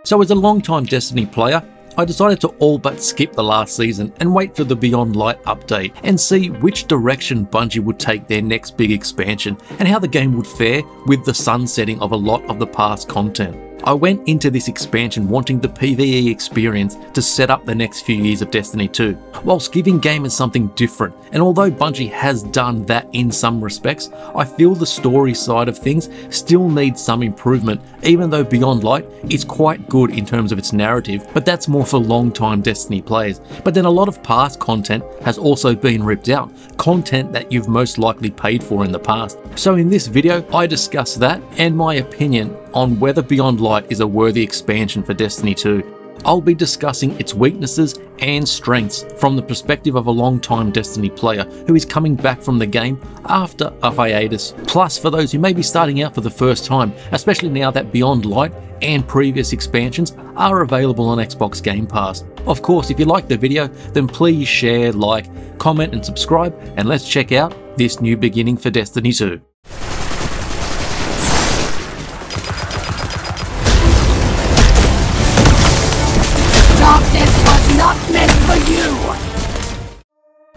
So as a long-time Destiny player, I decided to all but skip the last season and wait for the Beyond Light update and see which direction Bungie would take their next big expansion and how the game would fare with the sunsetting of a lot of the past content. I went into this expansion wanting the PvE experience to set up the next few years of Destiny 2, whilst giving gamers something different, and although Bungie has done that in some respects, I feel the story side of things still needs some improvement, even though Beyond Light is quite good in terms of its narrative, but that's more for long-time Destiny players. But then a lot of past content has also been ripped out, content that you've most likely paid for in the past. So in this video, I discuss that and my opinion on whether Beyond Light is a worthy expansion for Destiny 2. I'll be discussing its weaknesses and strengths from the perspective of a long-time Destiny player who is coming back from the game after a hiatus. Plus, for those who may be starting out for the first time, especially now that Beyond Light and previous expansions are available on Xbox Game Pass. Of course, if you like the video, then please share, like, comment and subscribe, and let's check out this new beginning for Destiny 2.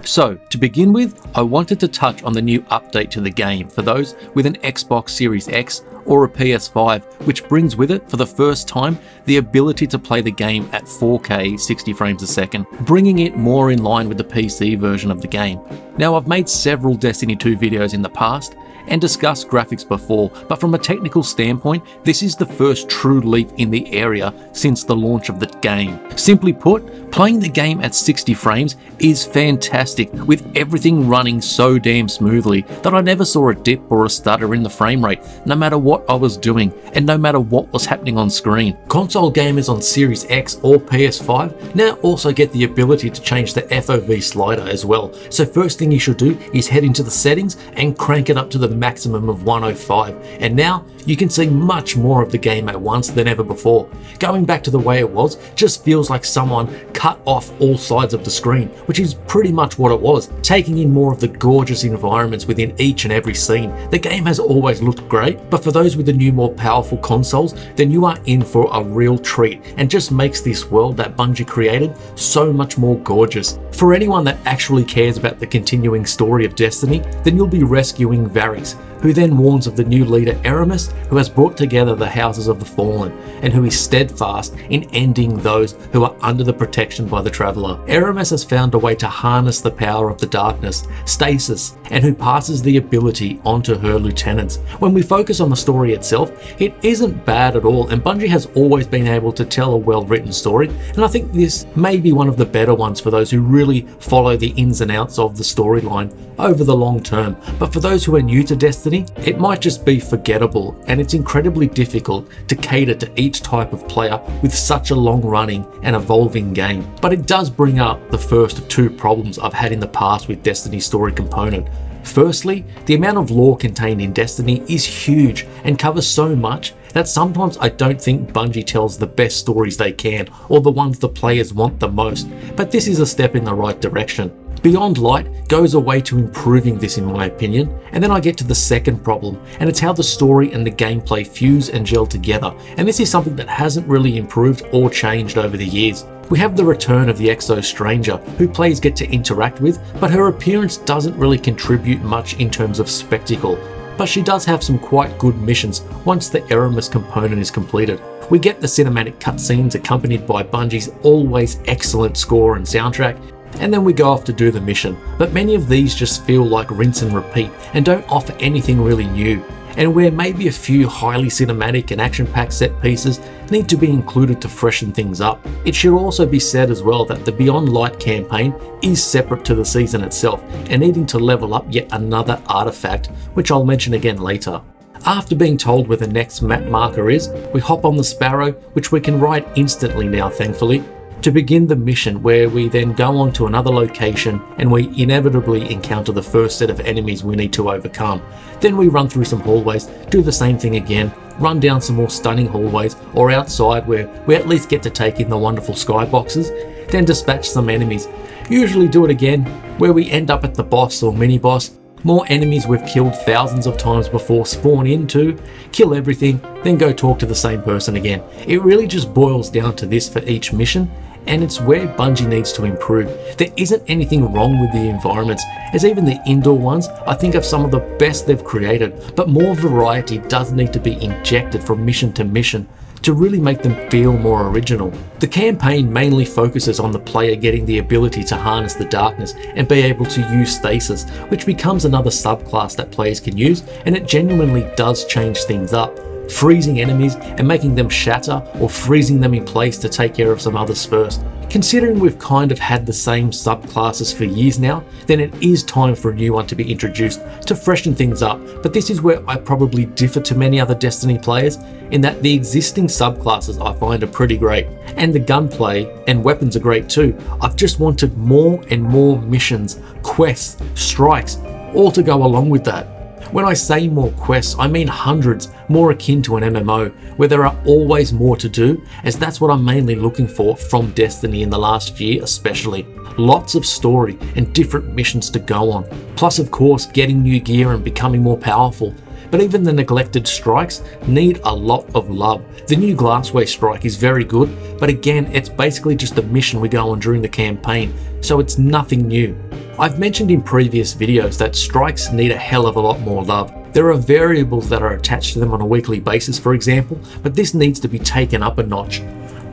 So, to begin with, I wanted to touch on the new update to the game for those with an Xbox Series X or a PS5, which brings with it, for the first time, the ability to play the game at 4K 60 frames a second, bringing it more in line with the PC version of the game. Now, I've made several Destiny 2 videos in the past and discussed graphics before, but from a technical standpoint, this is the first true leap in the area since the launch of the game. Simply put, playing the game at 60 frames is fantastic, with everything running so damn smoothly that I never saw a dip or a stutter in the frame rate, no matter what I was doing and no matter what was happening on screen. Console gamers on Series X or PS5 now also get the ability to change the FOV slider as well. So first thing you should do is head into the settings and crank it up to the maximum of 105, and now you can see much more of the game at once than ever before. Going back to the way it was just feels like someone cut off all sides of the screen, which is pretty much what it was, taking in more of the gorgeous environments within each and every scene. The game has always looked great, but for those with the new more powerful consoles, then you are in for a real treat, and just makes this world that Bungie created so much more gorgeous. For anyone that actually cares about the continuing story of Destiny, then you'll be rescuing Varys, who then warns of the new leader Eramis, who has brought together the houses of the fallen, and who is steadfast in ending those who are under the protection by the Traveler. Eramis has found a way to harness the power of the darkness, Stasis, and who passes the ability onto her lieutenants. When we focus on the story itself, it isn't bad at all, and Bungie has always been able to tell a well-written story, and I think this may be one of the better ones for those who really follow the ins and outs of the storyline over the long term. But for those who are new to Destiny, it might just be forgettable, and it's incredibly difficult to cater to each type of player with such a long-running and evolving game. But it does bring up the first of two problems I've had in the past with Destiny's story component. Firstly, the amount of lore contained in Destiny is huge and covers so much that sometimes I don't think Bungie tells the best stories they can, or the ones the players want the most, but this is a step in the right direction. Beyond Light goes away to improving this in my opinion, and then I get to the second problem, and it's how the story and the gameplay fuse and gel together, and this is something that hasn't really improved or changed over the years. We have the return of the Exo Stranger, who players get to interact with, but her appearance doesn't really contribute much in terms of spectacle. But she does have some quite good missions once the Eramis component is completed. We get the cinematic cutscenes accompanied by Bungie's always excellent score and soundtrack, and then we go off to do the mission. But many of these just feel like rinse and repeat and don't offer anything really new. And where maybe a few highly cinematic and action-packed set pieces need to be included to freshen things up. It should also be said as well that the Beyond Light campaign is separate to the season itself and needing to level up yet another artifact, which I'll mention again later. After being told where the next map marker is, we hop on the Sparrow, which we can ride instantly now thankfully, to begin the mission, where we then go on to another location and we inevitably encounter the first set of enemies we need to overcome. Then we run through some hallways, do the same thing again, run down some more stunning hallways, or outside where we at least get to take in the wonderful skyboxes, then dispatch some enemies, usually do it again where we end up at the boss or mini boss, More enemies we've killed thousands of times before spawn into, kill everything, then go talk to the same person again. It really just boils down to this for each mission, and it's where Bungie needs to improve. There isn't anything wrong with the environments, as even the indoor ones I think are some of the best they've created, but more variety does need to be injected from mission to mission to really make them feel more original. The campaign mainly focuses on the player getting the ability to harness the darkness and be able to use stasis, which becomes another subclass that players can use, and it genuinely does change things up, freezing enemies and making them shatter or freezing them in place to take care of some others first. Considering we've kind of had the same subclasses for years now, then it is time for a new one to be introduced to freshen things up, but this is where I probably differ to many other Destiny players in that the existing subclasses I find are pretty great, and the gunplay and weapons are great too. I've just wanted more and more missions, quests, strikes, all to go along with that. When I say more quests, I mean hundreds, more akin to an MMO, where there are always more to do, as that's what I'm mainly looking for from Destiny in the last year especially. Lots of story and different missions to go on. Plus of course getting new gear and becoming more powerful. But even the neglected strikes need a lot of love. The new Glassway strike is very good, but again it's basically just a mission we go on during the campaign, so it's nothing new. I've mentioned in previous videos that strikes need a hell of a lot more love. There are variables that are attached to them on a weekly basis, for example, but this needs to be taken up a notch.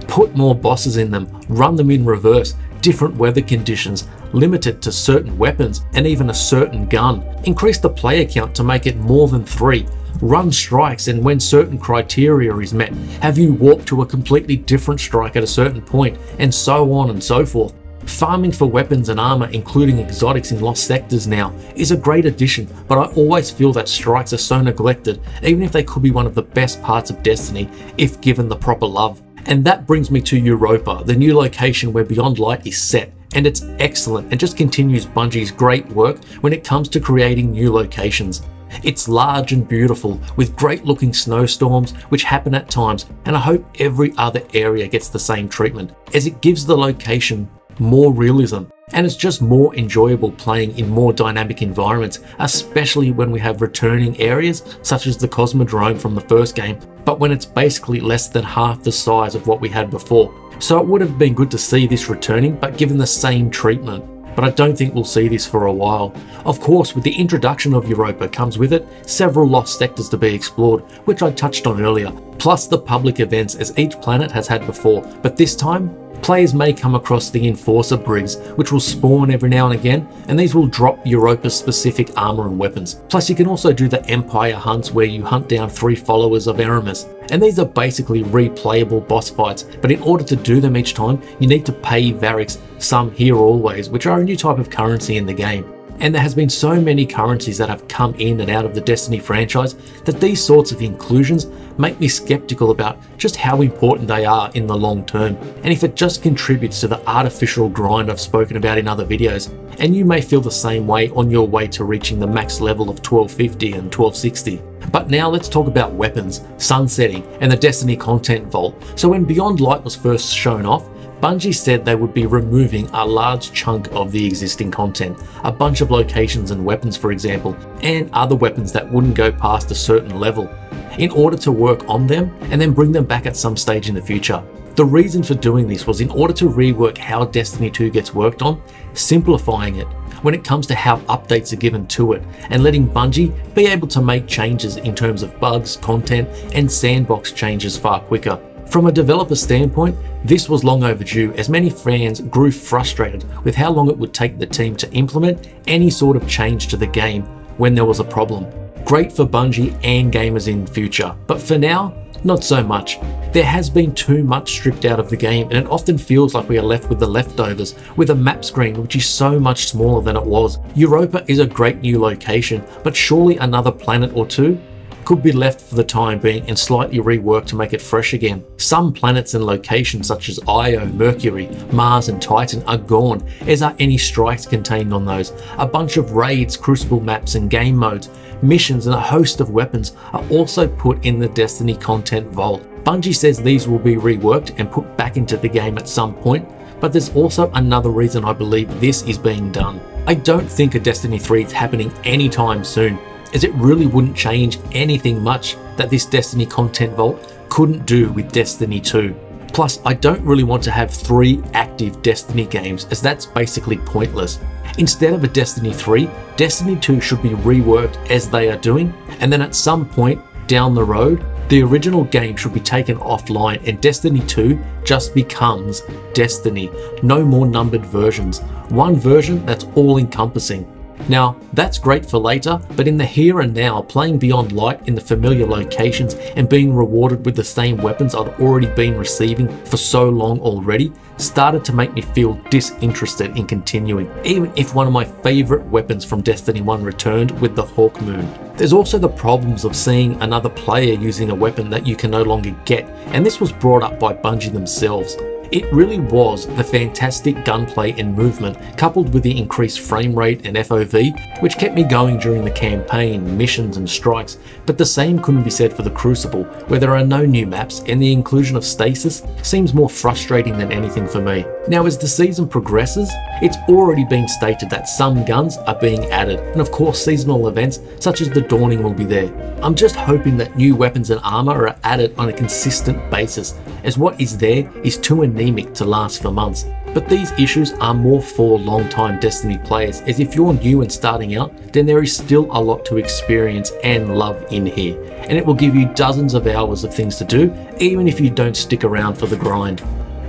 Put more bosses in them, run them in reverse, different weather conditions, limit it to certain weapons and even a certain gun. Increase the player count to make it more than 3. Run strikes, and when certain criteria is met, have you walk to a completely different strike at a certain point, and so on and so forth. Farming for weapons and armor, including exotics in lost sectors now, is a great addition, but I always feel that strikes are so neglected, even if they could be one of the best parts of Destiny if given the proper love. And that brings me to Europa, the new location where Beyond Light is set, and it's excellent and just continues Bungie's great work when it comes to creating new locations. It's large and beautiful, with great looking snowstorms which happen at times, and I hope every other area gets the same treatment, as it gives the location more realism, and it's just more enjoyable playing in more dynamic environments, especially when we have returning areas such as the Cosmodrome from the first game, but when it's basically less than half the size of what we had before. So it would have been good to see this returning, but given the same treatment. But I don't think we'll see this for a while. Of course, with the introduction of Europa comes with it several lost sectors to be explored, which I touched on earlier, plus the public events as each planet has had before, but this time players may come across the Enforcer Brigs, which will spawn every now and again, and these will drop Europa's specific armor and weapons. Plus you can also do the Empire hunts where you hunt down 3 followers of Eramis, and these are basically replayable boss fights, but in order to do them each time you need to pay Variks, some here always, which are a new type of currency in the game. And there has been so many currencies that have come in and out of the Destiny franchise that these sorts of inclusions make me skeptical about just how important they are in the long term, and if it just contributes to the artificial grind I've spoken about in other videos. And you may feel the same way on your way to reaching the max level of 1250 and 1260. But now let's talk about weapons, sunsetting, and the Destiny content vault. So when Beyond Light was first shown off, Bungie said they would be removing a large chunk of the existing content, a bunch of locations and weapons for example, and other weapons that wouldn't go past a certain level, in order to work on them and then bring them back at some stage in the future. The reason for doing this was in order to rework how Destiny 2 gets worked on, simplifying it when it comes to how updates are given to it, and letting Bungie be able to make changes in terms of bugs, content, and sandbox changes far quicker. From a developer standpoint, this was long overdue, as many fans grew frustrated with how long it would take the team to implement any sort of change to the game when there was a problem. Great for Bungie and gamers in the future, but for now, not so much. There has been too much stripped out of the game, and it often feels like we are left with the leftovers, with a map screen which is so much smaller than it was. Europa is a great new location, but surely another planet or two could be left for the time being and slightly reworked to make it fresh again. Some planets and locations such as Io, Mercury, Mars and Titan are gone, as are any strikes contained on those. A bunch of raids, crucible maps and game modes, missions and a host of weapons are also put in the Destiny content vault. Bungie says these will be reworked and put back into the game at some point, but there's also another reason I believe this is being done. I don't think a Destiny 3 is happening anytime soon, as it really wouldn't change anything much that this Destiny content vault couldn't do with Destiny 2. Plus, I don't really want to have 3 active Destiny games, as that's basically pointless. Instead of a Destiny 3, Destiny 2 should be reworked as they are doing, and then at some point down the road, the original game should be taken offline and Destiny 2 just becomes Destiny. No more numbered versions. One version that's all encompassing. Now, that's great for later, but in the here and now, playing Beyond Light in the familiar locations and being rewarded with the same weapons I'd already been receiving for so long already started to make me feel disinterested in continuing, even if one of my favourite weapons from Destiny 1 returned with the Hawk Moon. There's also the problems of seeing another player using a weapon that you can no longer get, and this was brought up by Bungie themselves. It really was the fantastic gunplay and movement, coupled with the increased frame rate and FOV, which kept me going during the campaign, missions and strikes, but the same couldn't be said for the Crucible, where there are no new maps and the inclusion of stasis seems more frustrating than anything for me. Now, as the season progresses, it's already been stated that some guns are being added, and of course seasonal events such as the Dawning will be there. I'm just hoping that new weapons and armor are added on a consistent basis, as what is there is too anemic to last for months. But these issues are more for long-time Destiny players, as if you're new and starting out, then there is still a lot to experience and love in here, and it will give you dozens of hours of things to do, even if you don't stick around for the grind.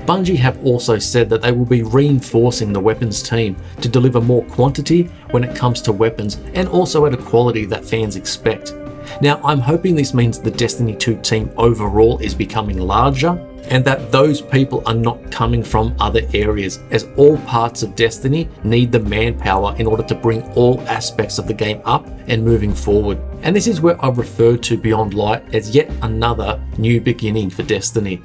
Bungie have also said that they will be reinforcing the weapons team to deliver more quantity when it comes to weapons, and also at a quality that fans expect. Now, I'm hoping this means the Destiny 2 team overall is becoming larger, and that those people are not coming from other areas, as all parts of Destiny need the manpower in order to bring all aspects of the game up and moving forward. And this is where I refer to Beyond Light as yet another new beginning for Destiny.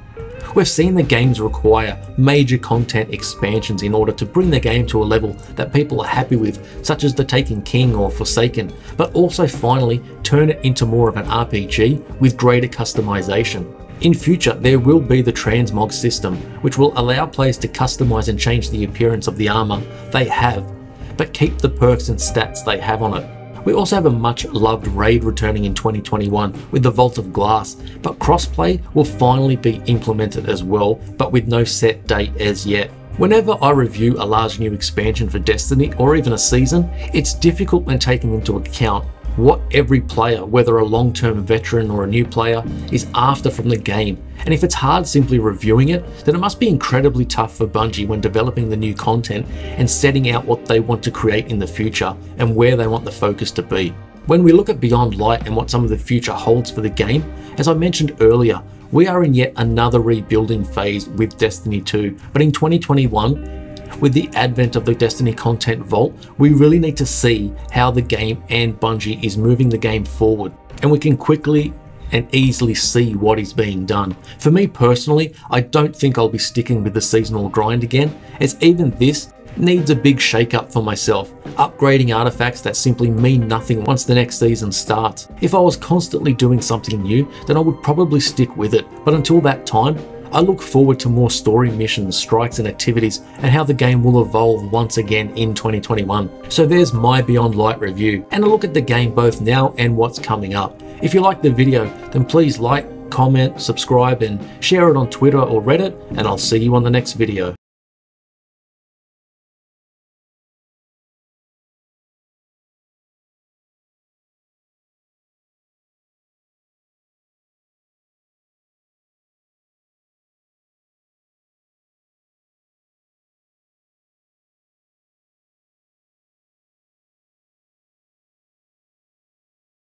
We've seen the games require major content expansions in order to bring the game to a level that people are happy with, such as The Taken King or Forsaken, but also finally turn it into more of an RPG with greater customization. In future, there will be the transmog system, which will allow players to customize and change the appearance of the armor they have, but keep the perks and stats they have on it. We also have a much loved raid returning in 2021 with the Vault of Glass, but crossplay will finally be implemented as well, but with no set date as yet. Whenever I review a large new expansion for Destiny or even a season, it's difficult when taking into account what every player, whether a long-term veteran or a new player, is after from the game. And if it's hard simply reviewing it, then it must be incredibly tough for Bungie when developing the new content and setting out what they want to create in the future and where they want the focus to be. When we look at Beyond Light and what some of the future holds for the game, as I mentioned earlier, we are in yet another rebuilding phase with Destiny 2, but in 2021, with the advent of the Destiny content vault, we really need to see how the game and Bungie is moving the game forward, and we can quickly and easily see what is being done. For me personally, I don't think I'll be sticking with the seasonal grind again, as even this needs a big shake-up for myself, upgrading artifacts that simply mean nothing once the next season starts. If I was constantly doing something new, then I would probably stick with it, but until that time, I look forward to more story missions, strikes and activities, and how the game will evolve once again in 2021. So there's my Beyond Light review, and a look at the game both now and what's coming up. If you liked the video, then please like, comment, subscribe and share it on Twitter or Reddit, and I'll see you on the next video.